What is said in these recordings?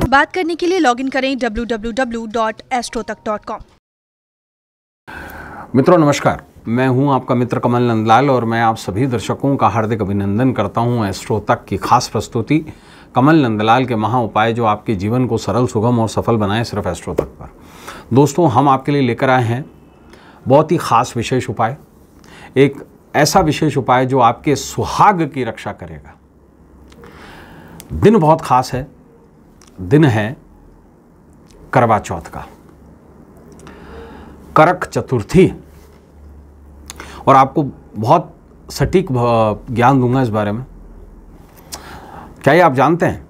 बात करने के लिए लॉगिन करें www.astrotak.com। मित्रों नमस्कार, मैं हूं आपका मित्र कमल नंदलाल और मैं आप सभी दर्शकों का हार्दिक अभिनंदन करता हूं एस्ट्रो तक की खास प्रस्तुति कमल नंदलाल के महा उपाय जो आपके जीवन को सरल, सुगम और सफल बनाए सिर्फ एस्ट्रो तक पर। दोस्तों, हम आपके लिए लेकर आए हैं बहुत ही खास विशेष उपाय, एक ऐसा विशेष उपाय जो आपके सुहाग की रक्षा करेगा। दिन बहुत खास है, दिन है करवा चौथ का, करक चतुर्थी, और आपको बहुत सटीक ज्ञान दूंगा इस बारे में। क्या ये आप जानते हैं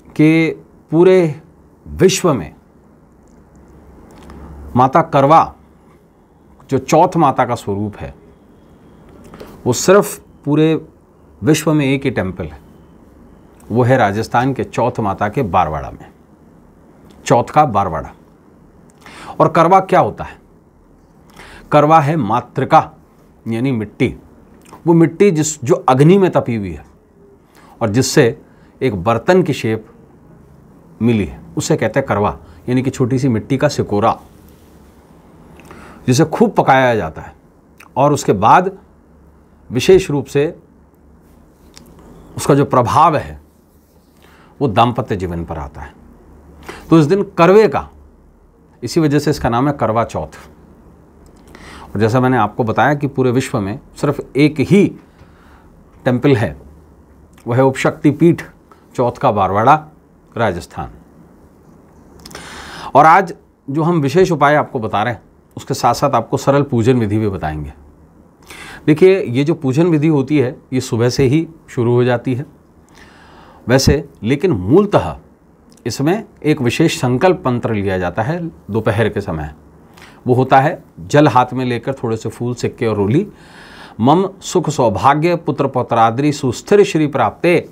कि पूरे विश्व में माता करवा जो चौथ माता का स्वरूप है, वो सिर्फ पूरे विश्व में एक ही टेम्पल है, वो है राजस्थान के चौथ माता के बारवाड़ा में, चौथ का बारवाड़ा। और करवा क्या होता है? करवा है मातृका यानी मिट्टी, वो मिट्टी जो अग्नि में तपी हुई है और जिससे एक बर्तन की शेप मिली है, उसे कहते हैं करवा, यानी कि छोटी सी मिट्टी का सिकोरा, जिसे खूब पकाया जाता है और उसके बाद विशेष रूप से उसका जो प्रभाव है वो दाम्पत्य जीवन पर आता है। तो इस दिन करवे का, इसी वजह से इसका नाम है करवा चौथ। और जैसा मैंने आपको बताया कि पूरे विश्व में सिर्फ एक ही टेम्पल है, वह है उपशक्ति पीठ चौथ का बारवाड़ा, राजस्थान। और आज जो हम विशेष उपाय आपको बता रहे हैं, उसके साथ साथ आपको सरल पूजन विधि भी बताएंगे। देखिए, ये जो पूजन विधि होती है ये सुबह से ही शुरू हो जाती है वैसे, लेकिन मूलतः इसमें एक विशेष संकल्प मंत्र लिया जाता है दोपहर के समय। वो होता है जल हाथ में लेकर थोड़े से फूल, सिक्के और रोली, मम सुख सौभाग्य पुत्र पौत्राद्रि सुस्थिर श्री प्राप्ते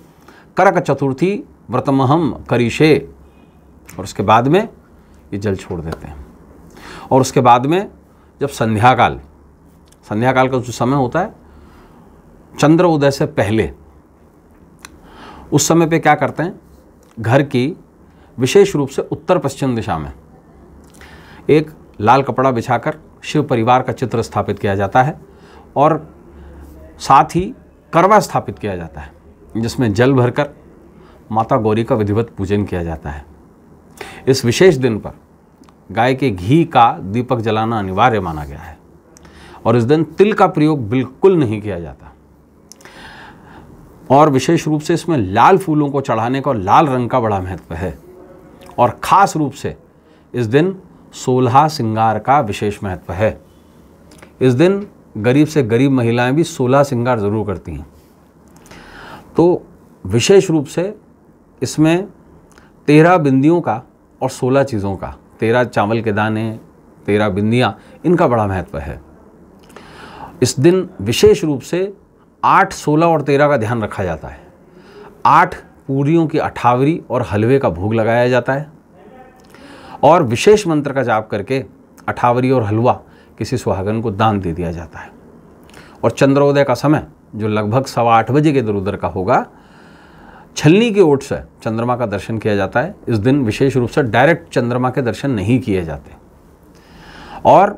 करक चतुर्थी व्रतमहम करीशे। और उसके बाद में ये जल छोड़ देते हैं। और उसके बाद में जब संध्याकाल का जो समय होता है चंद्र उदय से पहले, उस समय पे क्या करते हैं, घर की विशेष रूप से उत्तर पश्चिम दिशा में एक लाल कपड़ा बिछाकर शिव परिवार का चित्र स्थापित किया जाता है और साथ ही करवा स्थापित किया जाता है, जिसमें जल भरकर माता गौरी का विधिवत पूजन किया जाता है। इस विशेष दिन पर गाय के घी का दीपक जलाना अनिवार्य माना गया है और इस दिन तिल का प्रयोग बिल्कुल नहीं किया जाता। और विशेष रूप से इसमें लाल फूलों को चढ़ाने का और लाल रंग का बड़ा महत्व है। और ख़ास रूप से इस दिन 16 श्रृंगार का विशेष महत्व है। इस दिन गरीब से गरीब महिलाएं भी 16 श्रृंगार ज़रूर करती हैं। तो विशेष रूप से इसमें 13 बिंदियों का और 16 चीज़ों का, 13 चावल के दाने, 13 बिंदियाँ, इनका बड़ा महत्व है। इस दिन विशेष रूप से 8, 16 और 13 का ध्यान रखा जाता है। 8 पूरियों की अठावरी और हलवे का भोग लगाया जाता है और विशेष मंत्र का जाप करके अठावरी और हलवा किसी सुहागन को दान दे दिया जाता है। और चंद्रोदय का समय जो लगभग 7:15 बजे के इधर उधर का होगा, छलनी की ओट से चंद्रमा का दर्शन किया जाता है। इस दिन विशेष रूप से डायरेक्ट चंद्रमा के दर्शन नहीं किए जाते और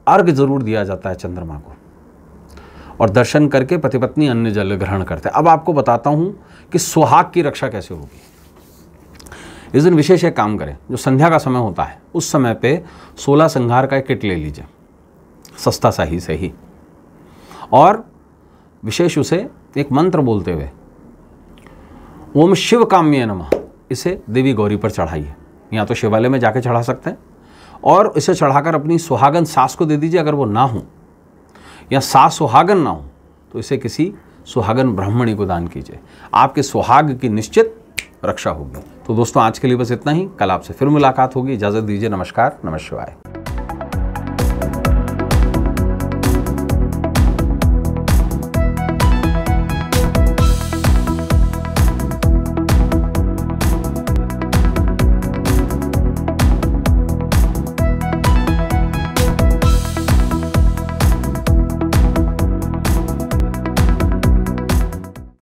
अर्घ जरूर दिया जाता है चंद्रमा को, और दर्शन करके पति पत्नी अन्न जल ग्रहण करते हैं। अब आपको बताता हूं कि सुहाग की रक्षा कैसे होगी। इस दिन विशेष एक काम करें, जो संध्या का समय होता है उस समय पे 16 श्रृंगार का एक किट ले लीजिए, सस्ता सा ही सही, और विशेष उसे एक मंत्र बोलते हुए ओम शिव काम्ये नमः, इसे देवी गौरी पर चढ़ाइए। या तो शिवालय में जाके चढ़ा सकते हैं और इसे चढ़ाकर अपनी सुहागन सास को दे दीजिए। अगर वो ना हो या सास सुहागन ना हो तो इसे किसी सुहागन ब्राह्मणी को दान कीजिए। आपके सुहाग की निश्चित रक्षा होगी। तो दोस्तों, आज के लिए बस इतना ही। कल आपसे फिर मुलाकात होगी। इजाज़त दीजिए। नमस्कार, नमः शिवाय।